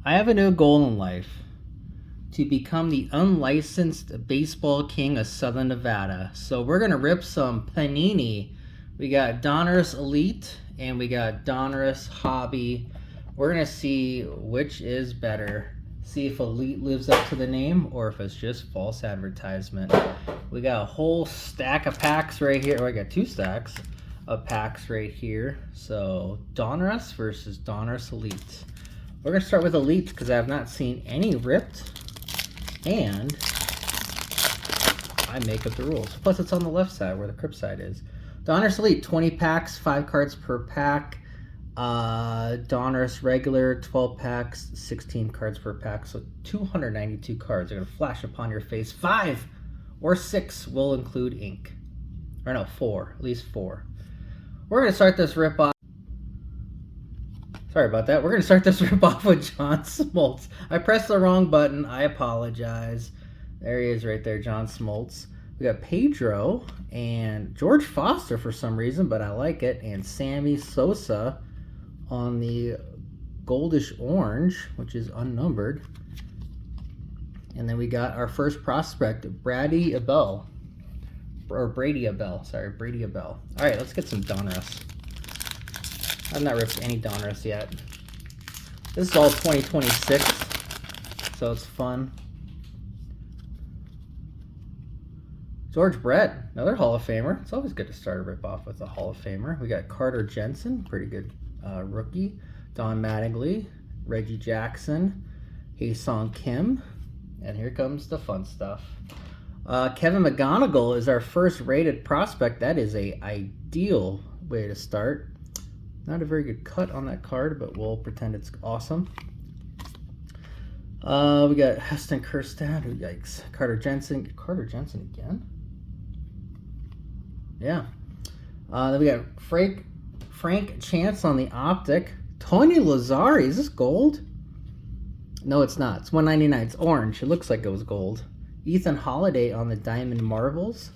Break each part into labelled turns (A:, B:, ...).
A: I have a new goal in life to become the unlicensed baseball king of Southern Nevada. So we're going to rip some Panini. We got Donruss Elite and we got Donruss Hobby. We're going to see which is better. See if Elite lives up to the name or if it's just false advertisement. We got a whole stack of packs right here. I got two stacks of packs right here. So Donruss versus Donruss Elite. We're going to start with Elite because I have not seen any ripped, and I make up the rules. Plus, it's on the left side where the Crip side is. Donruss Elite, 20 packs, 5 cards per pack. Donruss Regular, 12 packs, 16 cards per pack. So 292 cards are going to flash upon your face. 5 or 6 will include ink. Or no, 4. At least 4. We're going to start this rip off. Sorry about that. We're going to start this rip off with John Smoltz. I pressed the wrong button. I apologize. There he is right there, John Smoltz. We got Pedro and George Foster for some reason, but I like it. And Sammy Sosa on the goldish orange, which is unnumbered. And then we got our first prospect, Brady Abell. Brady Abell. All right, let's get some Donruss. I've not ripped any Donruss yet. This is all 2026, so it's fun. George Brett, another Hall of Famer. It's always good to start a rip-off with a Hall of Famer. We got Carter Jensen, pretty good rookie. Don Mattingly, Reggie Jackson, Hae-Sung Kim, and here comes the fun stuff. Kevin McGonigal is our first rated prospect. That is a ideal way to start. Not a very good cut on that card, but we'll pretend it's awesome. We got Heston Kjerstad. Yikes. Carter Jensen again? Yeah. Then we got Frank Chance on the optic. Tony Lazzari. Is this gold? No, it's not. It's $199. It's orange. It looks like it was gold. Ethan Holiday on the Diamond Marvels.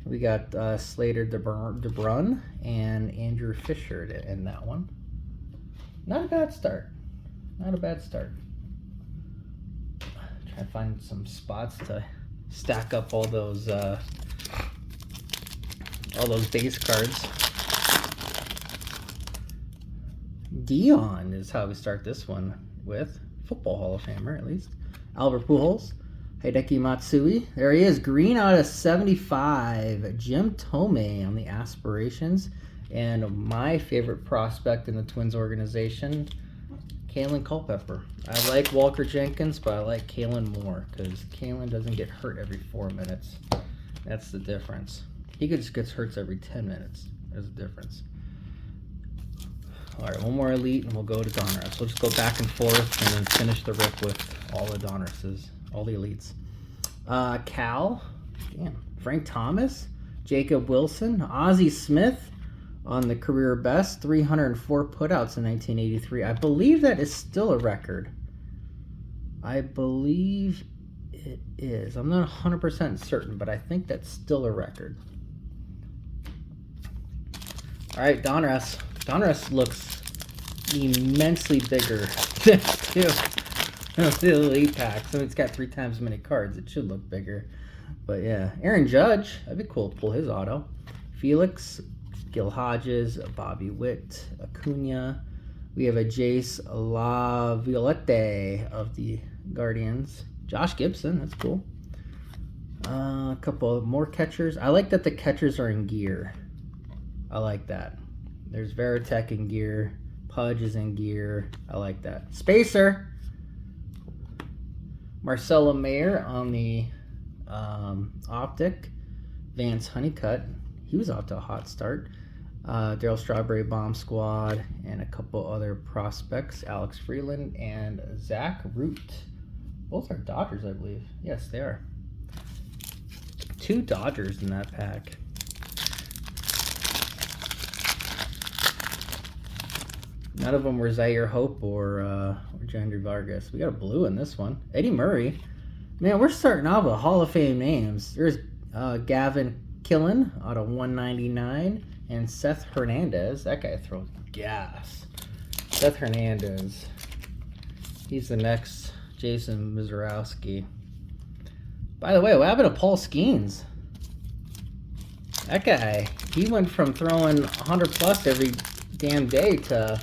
A: We got Slater DeBrun and Andrew Fisher in that one. Not a bad start. Try to find some spots to stack up all those base cards. Dion is how we start this one with. Football Hall of Famer, at least. Albert Pujols. Hideki Matsui. There he is. Green out of 75. Jim Tomei on the aspirations. And my favorite prospect in the Twins organization, Kalen Culpepper. I like Walker Jenkins, but I like Kalen more because Kalen doesn't get hurt every 4 minutes. That's the difference. He just gets hurt every 10 minutes. There's a difference. All right, one more Elite, and we'll go to Donruss. We'll just go back and forth and then finish the rip with all the Donrusses. All the Elites. Cal. Damn. Frank Thomas. Jacob Wilson. Ozzie Smith on the career best. 304 putouts in 1983. I believe that is still a record. I believe it is. I'm not 100% certain, but I think that's still a record. All right, Donruss. Donruss looks immensely bigger than the Elite packs. I mean, it's got 3 times as many cards. It should look bigger. But yeah, Aaron Judge. That'd be cool to pull his auto. Felix, Gil Hodges, Bobby Witt, Acuna. We have a Jace Laviolette of the Guardians. Josh Gibson. That's cool. A couple more catchers. I like that the catchers are in gear. I like that. There's Veritek in gear. Pudge is in gear. I like that. Spacer. Marcelo Mayer on the optic. Vance Honeycutt. He was off to a hot start. Darryl Strawberry Bomb Squad. And a couple other prospects. Alex Freeland and Zach Root. Both are Dodgers, I believe. Yes, they are. 2 Dodgers in that pack. None of them were Zaire Hope or Jander Vargas. We got a blue in this one. Eddie Murray. Man, we're starting off with Hall of Fame names. There's Gavin Killen out of 199. And Seth Hernandez. That guy throws gas. Seth Hernandez. He's the next Jason Mizorowski. By the way, what happened to Paul Skeens? That guy, he went from throwing 100 plus every damn day to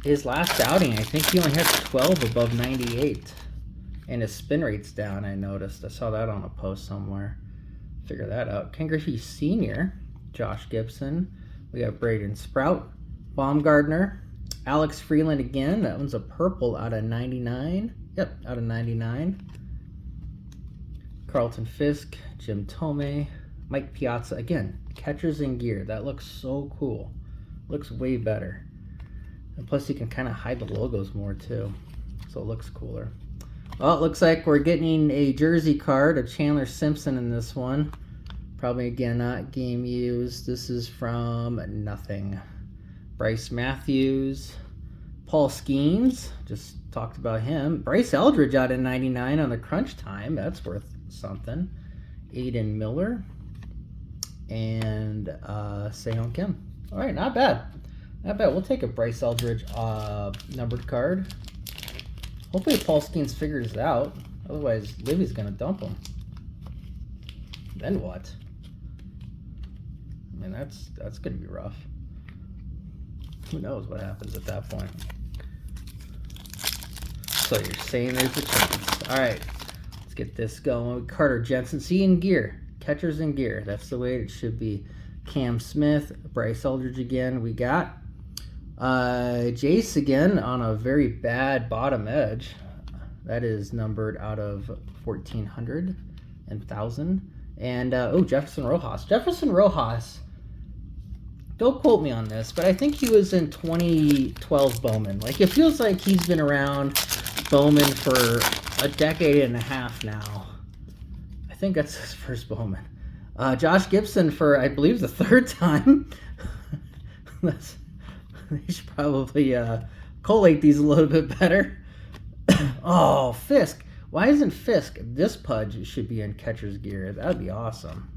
A: his last outing. I think he only had 12 above 98. And his spin rate's down, I noticed. I saw that on a post somewhere. Figure that out. Ken Griffey Sr., Josh Gibson. We got Braden Sprout, Baumgartner, Alex Freeland again. That one's a purple out of 99. Yep, out of 99. Carlton Fisk, Jim Thome, Mike Piazza. Again, catchers in gear. That looks so cool. Looks way better. And plus you can kind of hide the logos more too. So it looks cooler. Well, it looks like we're getting a jersey card of Chandler Simpson in this one. Probably, again, not game used. This is from nothing. Bryce Matthews. Paul Skeens. Just talked about him. Bryce Eldridge out of 99 on the crunch time. That's worth something. Aiden Miller. And Seon Kim. All right, not bad. Not bad. We'll take a Bryce Eldridge numbered card. Hopefully Paul Skeens figures it out. Otherwise, Libby's going to dump him. Then what? I mean, that's going to be rough. Who knows what happens at that point. So you're saying there's a chance. All right, let's get this going. Carter Jensen. See in gear. Catchers in gear. That's the way it should be. Cam Smith. Bryce Eldridge again. We got Jace again on a very bad bottom edge. That is numbered out of 1,400 and 1,000. And Jefferson Rojas. Jefferson Rojas, don't quote me on this, but I think he was in 2012 Bowman. Like, it feels like he's been around Bowman for a decade and a half now. I think that's his first Bowman. Josh Gibson for, I believe, the third time. They should probably collate these a little bit better. Oh, Fisk. Why isn't Fisk? This Pudge should be in catcher's gear. That would be awesome.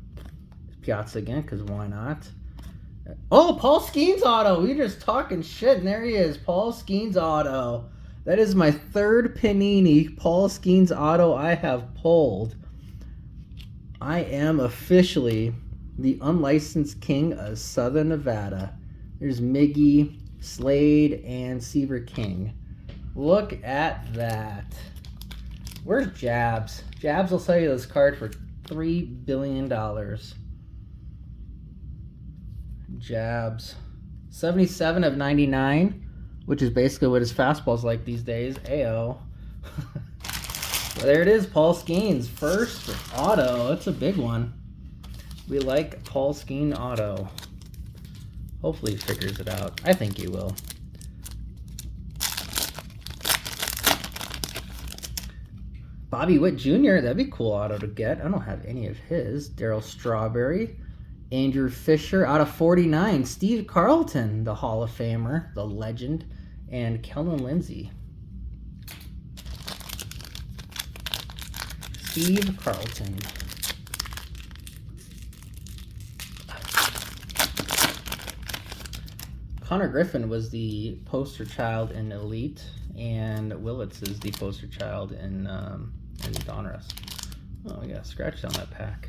A: Piazza again, because why not? Oh, Paul Skeens auto. We were just talking shit, and there he is. Paul Skeens auto. That is my third Panini Paul Skeens auto I have pulled. I am officially the unlicensed king of Southern Nevada. There's Miggy, Slade, and Seaver King. Look at that. Where's Jabs? Jabs will sell you this card for $3 billion. Jabs. 77 of 99, which is basically what his fastball's like these days. Ayo. Well, there it is, Paul Skeens. First auto. That's a big one. We like Paul Skeen auto. Hopefully he figures it out. I think he will. Bobby Witt Jr., that'd be a cool auto to get. I don't have any of his. Darryl Strawberry. Andrew Fisher out of 49. Steve Carlton, the Hall of Famer, the legend. And Kellen Lindsay. Steve Carlton. Connor Griffin was the poster child in Elite, and Willits is the poster child in Donruss. Oh, we got scratched on that pack.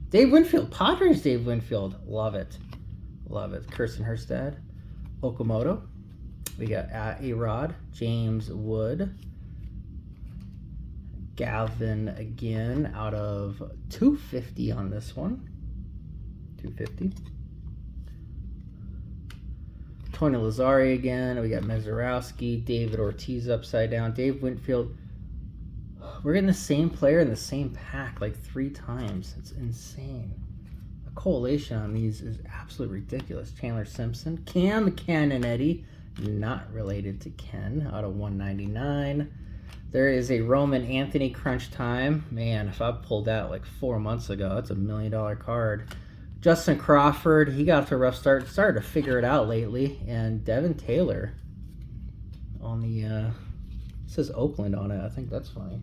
A: Dave Winfield, Padres Dave Winfield. Love it. Love it. Kirsten Herstad. Okamoto. We got A-Rod. James Wood. Galvin again out of 250 on this one. 250. Tony Lazzari again. We got Mezorowski, David Ortiz upside down, Dave Winfield. We're getting the same player in the same pack like 3 times. It's insane. The correlation on these is absolutely ridiculous. Chandler Simpson, Cam Cannonetti, not related to Ken, out of 199. There is a Roman Anthony crunch time. Man, if I pulled that like 4 months ago, that's $1 million card. Justin Crawford, he got to a rough start. Started to figure it out lately. And Devin Taylor on the, it says Oakland on it. I think that's funny.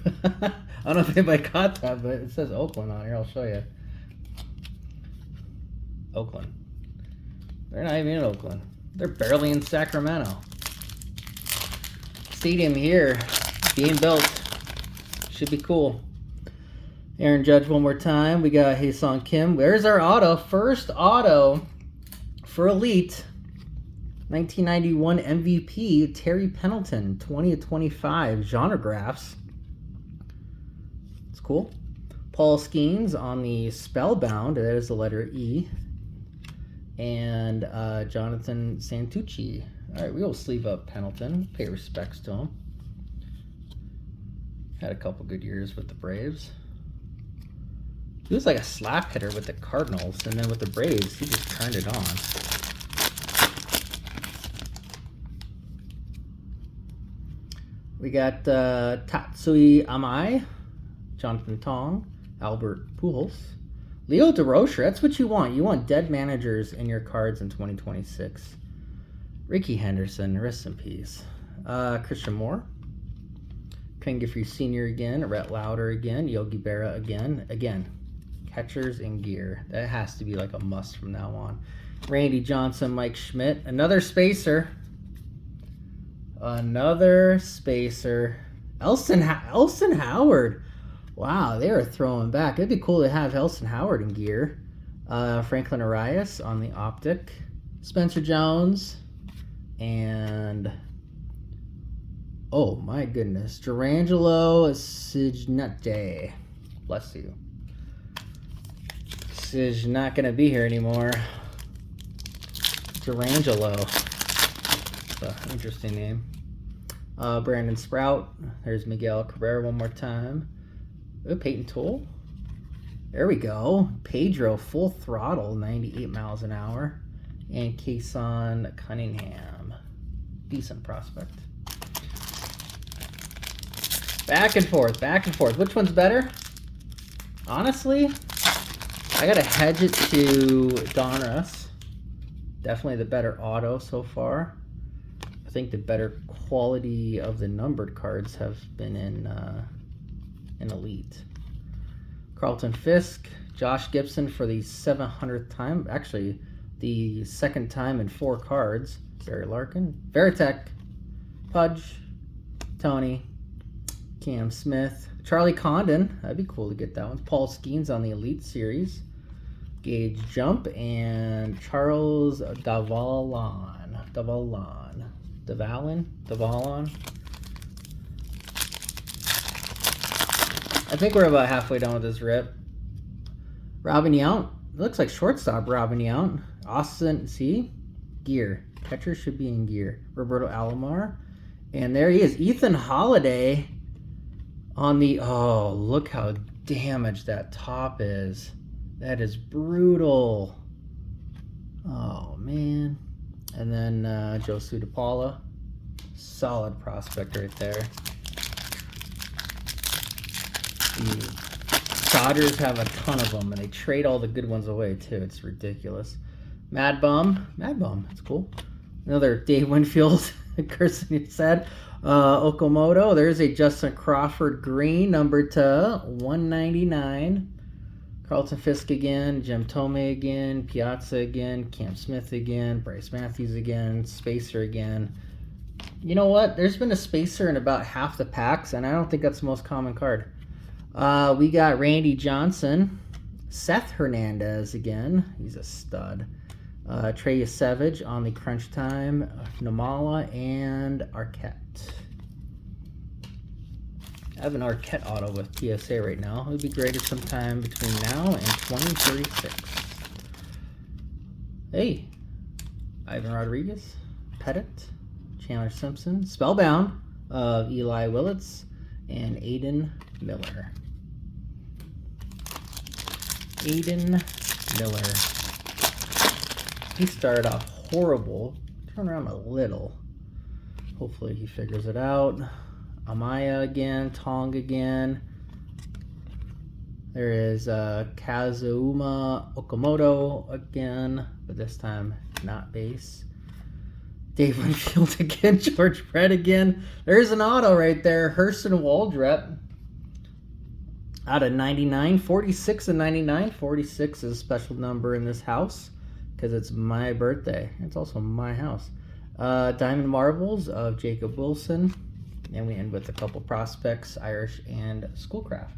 A: I don't know if anybody caught that, but it says Oakland on here. I'll show you. Oakland. They're not even in Oakland. They're barely in Sacramento. stadium here being built. Should be cool. Aaron Judge one more time. We got Haesung Kim. There's our auto. First auto for Elite. 1991 MVP Terry Pendleton. 20/25 genre graphs. It's cool. Paul Skeens on the Spellbound. That is the letter E. And Jonathan Santucci. All right, we will sleeve up Pendleton. Pay respects to him. Had a couple good years with the Braves. He was like a slap hitter with the Cardinals, and then with the Braves, he just turned it on. We got Tatsui Amai, Jonathan Tong, Albert Pujols, Leo DeRocher. That's what you want. You want dead managers in your cards in 2026. Ricky Henderson, rest in peace. Christian Moore. Ken Giffrey Sr. again. Rhett Lauder again. Yogi Berra again. Again. Catchers in gear. That has to be like a must from now on. Randy Johnson, Mike Schmidt. Another spacer. Another spacer. Elson Howard. Wow, they are throwing back. It'd be cool to have Elson Howard in gear. Franklin Arias on the optic. Spencer Jones. And oh my goodness, Durangelo Cignette. Bless you. Is not going to be here anymore. Durangelo. That's an interesting name. Brandon Sprout. There's Miguel Cabrera one more time. Ooh, Peyton Toole. There we go. Pedro, full throttle, 98 miles an hour. And Kason Cunningham. Decent prospect. Back and forth, back and forth. Which one's better? Honestly, I gotta hedge it to Donruss. Definitely the better auto so far. I think the better quality of the numbered cards have been in Elite. Carlton Fisk, Josh Gibson for the 700th time. Actually, the second time in 4 cards. Barry Larkin, Veritek, Pudge, Tony, Cam Smith, Charlie Condon. That'd be cool to get that one. Paul Skeens on the Elite Series. Gage Jump and Charles Davalon. I think we're about halfway done with this rip. Robin Yount. It looks like shortstop Robin Yount. Austin, see? Gear. Catcher should be in gear. Roberto Alomar. And there he is. Ethan Holiday on the... Oh, look how damaged that top is. That is brutal. Oh, man. And then Joe Sudapala. Solid prospect right there. The Dodgers have a ton of them, and they trade all the good ones away, too. It's ridiculous. Mad Bum. That's cool. Another Dave Winfield. Kirsten said. Okamoto. There's a Justin Crawford green, number to 199. Carlton Fisk again, Jim Tomei again, Piazza again, Cam Smith again, Bryce Matthews again, Spacer again. You know what? There's been a Spacer in about half the packs, and I don't think that's the most common card. We got Randy Johnson, Seth Hernandez again. He's a stud. Trey Savage on the Crunch Time, Namala, and Arquette. I have an Arquette auto with PSA right now. It would be great at some time between now and 2036. Hey, Ivan Rodriguez, Pettit, Chandler Simpson, Spellbound of Eli Willits, and Aiden Miller. He started off horrible. Turn around a little. Hopefully he figures it out. Amaya again, Tong again. There is Kazuma Okamoto again, but this time not base. Dave Winfield again, George Brett again. There's an auto right there. Hurston Waldrep out of 99, 46 and 99. 46 is a special number in this house because it's my birthday. It's also my house. Diamond Marbles of Jacob Wilson. And we end with a couple prospects, Irish and Schoolcraft.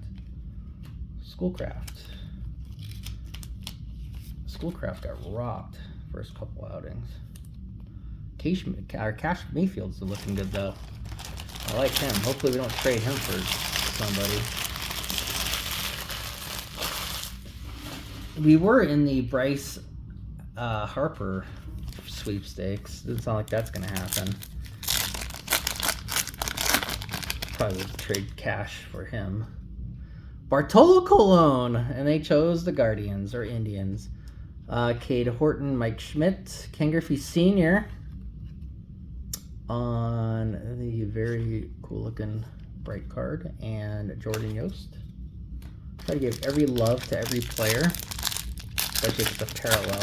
A: Schoolcraft got rocked first couple outings. Cash Mayfield's looking good though. I like him. Hopefully we don't trade him for somebody. We were in the Bryce Harper sweepstakes. Doesn't sound like that's going to happen. Probably would trade Cash for him. Bartolo Colon, and they chose the Guardians or Indians. Cade Horton, Mike Schmidt, Ken Griffey Sr. on the very cool looking bright card, and Jordan Yost. Try to give every love to every player, especially if it's a parallel.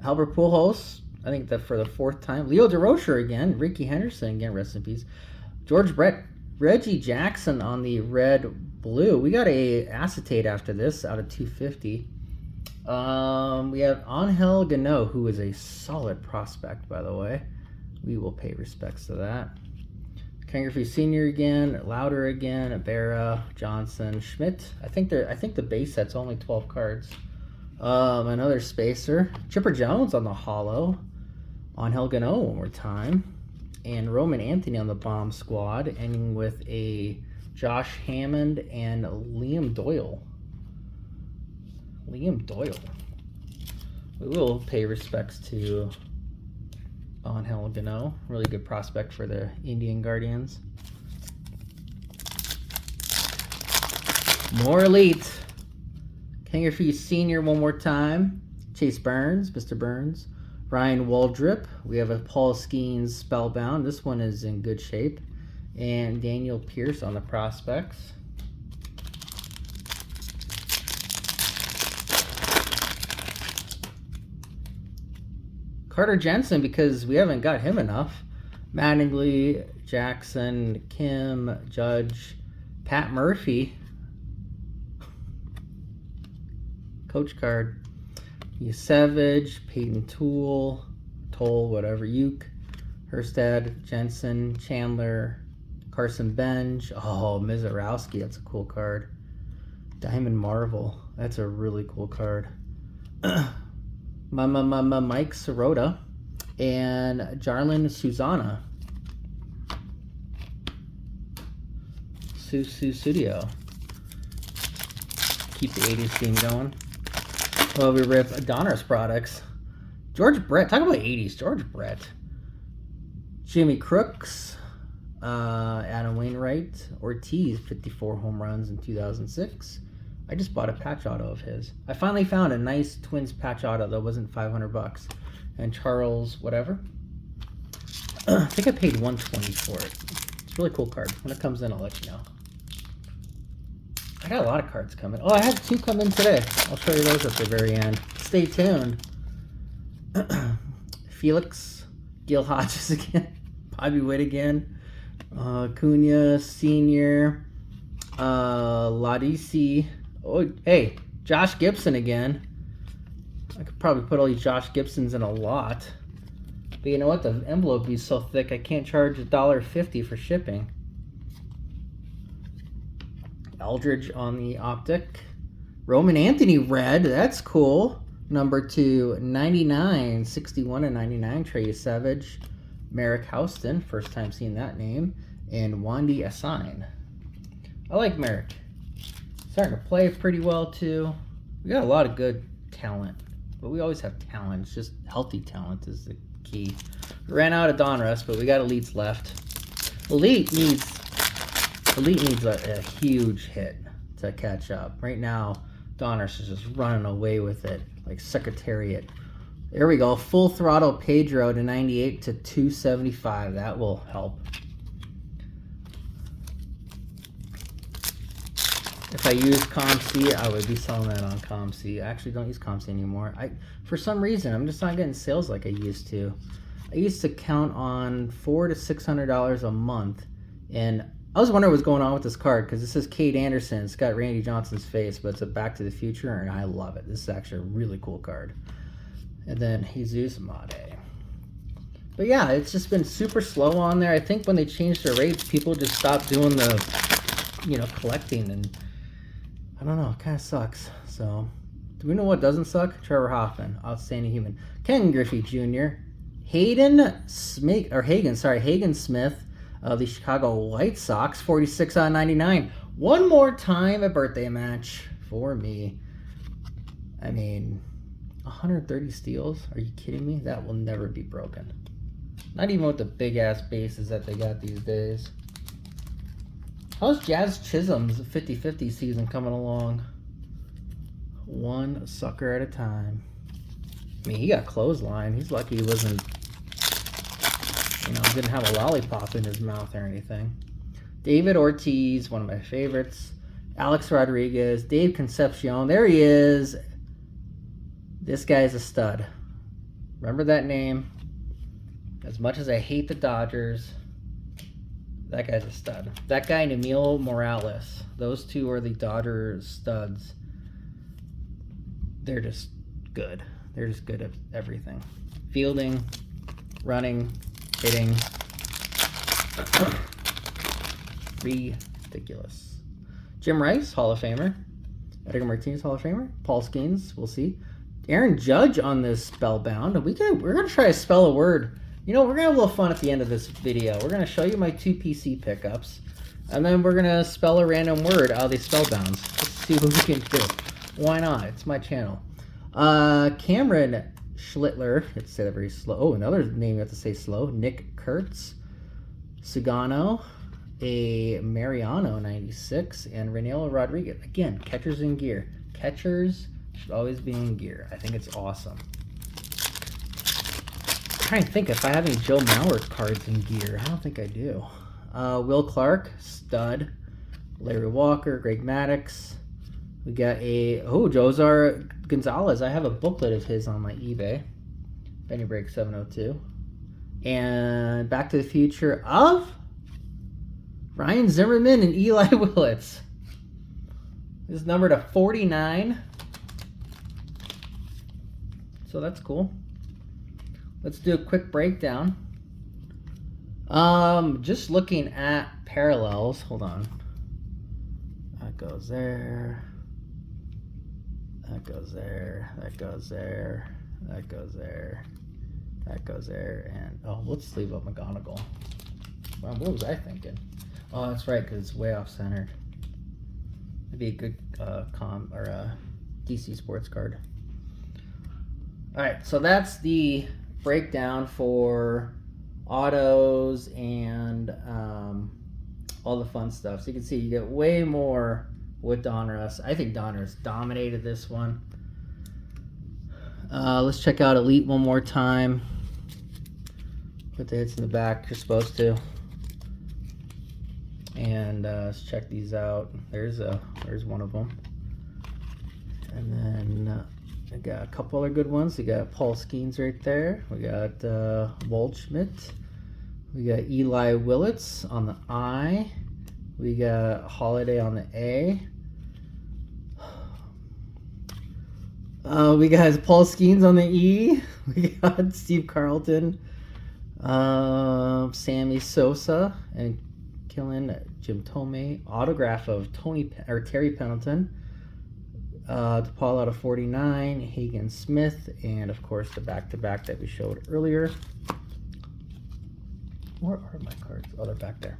A: Albert Pujols, I think that for the 4th time. Leo DeRocher again. Ricky Henderson again, rest in peace. George Brett. Reggie Jackson on the red-blue. We got a acetate after this out of 250. We have Angel Gano, who is a solid prospect, by the way. We will pay respects to that. Ken Griffey Sr. again, Louder again, Ibarra, Johnson, Schmidt. I think the base set's only 12 cards. Another spacer. Chipper Jones on the holo. Angel Gano one more time. And Roman Anthony on the bomb squad, ending with a Josh Hammond and Liam Doyle. We will pay respects to Angel Gano. Really good prospect for the Indian Guardians. More Elite. Ken Griffey Sr. one more time. Chase Burns, Mr. Burns. Ryan Waldrip. We have a Paul Skeens Spellbound. This one is in good shape. And Daniel Pierce on the prospects. Carter Jensen, because we haven't got him enough. Mattingly, Jackson, Kim, Judge, Pat Murphy. Coach card. Savage, Peyton Toole, whatever, Uke, Herstad, Jensen, Chandler, Carson Bench. Oh, Mizorowski, that's a cool card. Diamond Marvel, that's a really cool card. Mike Sirota and Jarlin Susana. Studio. Keep the 80s theme going. Well, we rip Donruss products. George Brett. Talk about 80s. George Brett. Jimmy Crooks. Adam Wainwright. Ortiz, 54 home runs in 2006. I just bought a patch auto of his. I finally found a nice Twins patch auto that wasn't $500. And Charles, whatever. I think I paid $120 for it. It's a really cool card. When it comes in, I'll let you know. I got a lot of cards coming. Oh, I had 2 come in today. I'll show you those at the very end. Stay tuned. Felix, Gil Hodges again, Bobby Witt again, Cunha Sr., Ladisi. Oh, hey, Josh Gibson again. I could probably put all these Josh Gibsons in a lot. But you know what? The envelope would be so thick I can't charge $1.50 for shipping. Eldridge on the optic. Roman Anthony red. That's cool. Number 2, 99, 61 and 99. Trey Savage. Merrick Houston. First time seeing that name. And Wandy Assign. I like Merrick. Starting to play pretty well too. We got a lot of good talent. But we always have talent. It's just healthy talent is the key. We ran out of Donruss, but we got Elites left. Elite needs a huge hit to catch up. Right now, Donruss is just running away with it like Secretariat. There we go. Full throttle Pedro to 98 to 275. That will help. If I use ComC, I would be selling that on ComC. I actually don't use ComC anymore. For some reason, I'm just not getting sales like I used to. I used to count on $400 to $600 a month, and I was wondering what's going on with this card because this says Cade Anderson. It's got Randy Johnson's face, but it's a Back to the Future, and I love it. This is actually a really cool card. And then Jesus Made. But yeah, it's just been super slow on there. I think when they changed their rates, people just stopped doing the, you know, collecting, and I don't know, it kind of sucks. So, do we know what doesn't suck? Trevor Hoffman, outstanding human. Ken Griffey Jr., Hagen Smith of the Chicago White Sox, 46 out of 99. One more time, a birthday match for me. I mean, 130 steals? Are you kidding me? That will never be broken. Not even with the big-ass bases that they got these days. How's Jazz Chisholm's 50-50 season coming along? One sucker at a time. I mean, he got clothesline. He's lucky he wasn't, you know, didn't have a lollipop in his mouth or anything. David Ortiz, one of my favorites. Alex Rodriguez. Dave Concepcion. There he is. This guy's a stud. Remember that name? As much as I hate the Dodgers, that guy's a stud. That guy and Emil Morales. Those two are the Dodgers studs. They're just good. They're just good at everything. Fielding, running, hitting. Ridiculous. Jim Rice, Hall of Famer. Edgar Martinez, Hall of Famer. Paul Skeens, we'll see. Aaron Judge on this Spellbound. We're gonna try to spell a word. You know, we're gonna have a little fun at the end of this video. We're gonna show you my 2 PC pickups, and then we're gonna spell a random word out of these Spellbounds. Let's see what we can do. Why not? It's my channel. Cameron Schlittler. Let's say that very slow. Oh, another name you have to say slow. Nick Kurtz. Sugano. A Mariano 96. And Raniero Rodriguez. Again, catchers in gear. Catchers should always be in gear. I think it's awesome. I'm trying to think if I have any Joe Mauer cards in gear. I don't think I do. Will Clark. Stud. Larry Walker. Greg Maddux. We got a, Josar Gonzalez. I have a booklet of his on my eBay. Benny Break 702. And Back to the Future of Ryan Zimmerman and Eli Willits. This is numbered to 49. So that's cool. Let's do a quick breakdown. Just looking at parallels. Hold on. That goes there. That goes there, that goes there, that goes there, that goes there, and let's leave up McGonagall. Wow, what was I thinking? Oh, that's right, because it's way off center. It'd be a good DC sports card. All right, so that's the breakdown for autos and all the fun stuff. So you can see you get way more with Donruss. I think Donruss dominated this one. Let's check out Elite one more time. Put the hits in the back, you're supposed to. And let's check these out. There's one of them. And then I got a couple other good ones. We got Paul Skeens right there. We got Waldschmidt. We got Eli Willits on the I. We got Holiday on the A. We got Paul Skeens on the E. We got Steve Carlton, Sammy Sosa, and Killen Jim Tomei. Autograph of Terry Pendleton. DePaul out of 49. Hagen Smith, and of course the back-to-back that we showed earlier. Where are my cards? Oh, they're back there.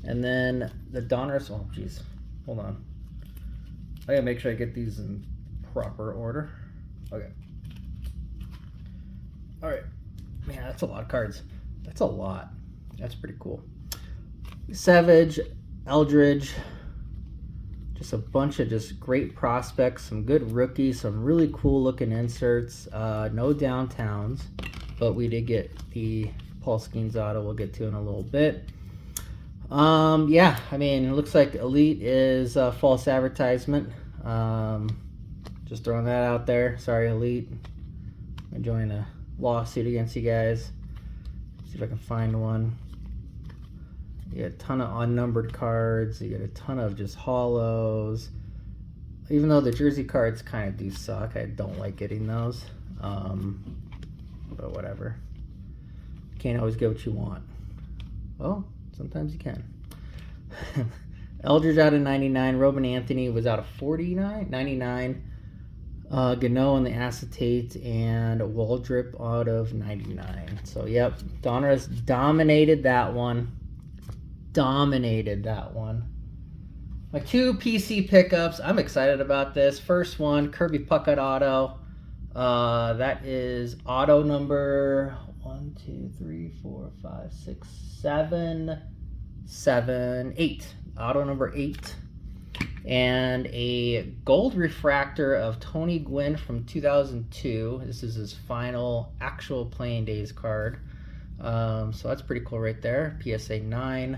A: And then the Donruss. Oh, geez. Hold on. I gotta make sure I get these in proper order. Okay. All right. Man, that's a lot of cards. That's a lot. That's pretty cool. Savage, Eldridge. Just a bunch of just great prospects. Some good rookies. Some really cool looking inserts. No downtowns. But we did get the Paul Skeens auto we'll get to in a little bit. Yeah, I mean, it looks like Elite is a false advertisement. Just throwing that out there. Sorry, Elite. I'm enjoying a lawsuit against you guys. See if I can find one. You get a ton of unnumbered cards. You get a ton of just hollows. Even though the jersey cards kind of do suck, I don't like getting those. But whatever. Can't always get what you want. Well, sometimes you can. Eldridge out of 99. Robin Anthony was out of 99. Gano on the acetate, and Waldrip out of 99. So, yep, Donruss dominated that one. My 2 PC pickups, I'm excited about this. First one, Kirby Puckett auto. That is auto number 1, 2, 3, 4, 5, 6, 7, 8. Auto number 8. And a gold refractor of Tony Gwynn from 2002. This is his final actual playing days card. So that's pretty cool right there. PSA 9.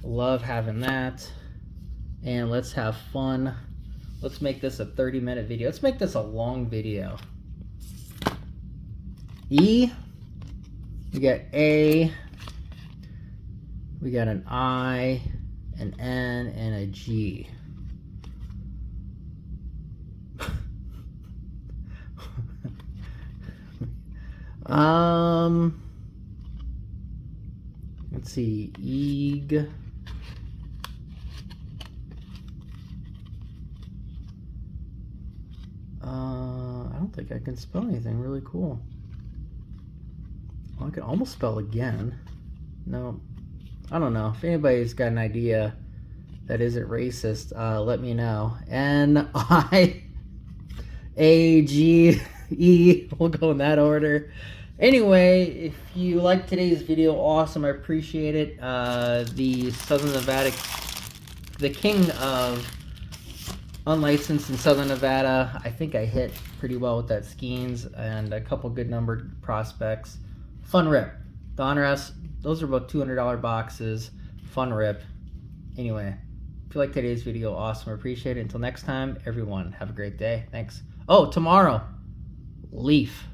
A: Love having that. And let's have fun. Let's make this a 30-minute video. Let's make this a long video. E. We got A. We got an I, an N, and a G. Let's see, Eeg. I don't think I can spell anything really cool. Well, I can almost spell again. No, I don't know. If anybody's got an idea that isn't racist, let me know. N-I-A-G-E. We'll go in that order. Anyway, if you like today's video, awesome. I appreciate it. The Southern Nevada, the king of unlicensed in Southern Nevada. I think I hit pretty well with that Skeens and a couple good numbered prospects. Fun rip. Donruss, those are about $200 boxes. Fun rip. Anyway, if you like today's video, awesome. I appreciate it. Until next time, everyone, have a great day. Thanks. Oh, tomorrow, Leaf.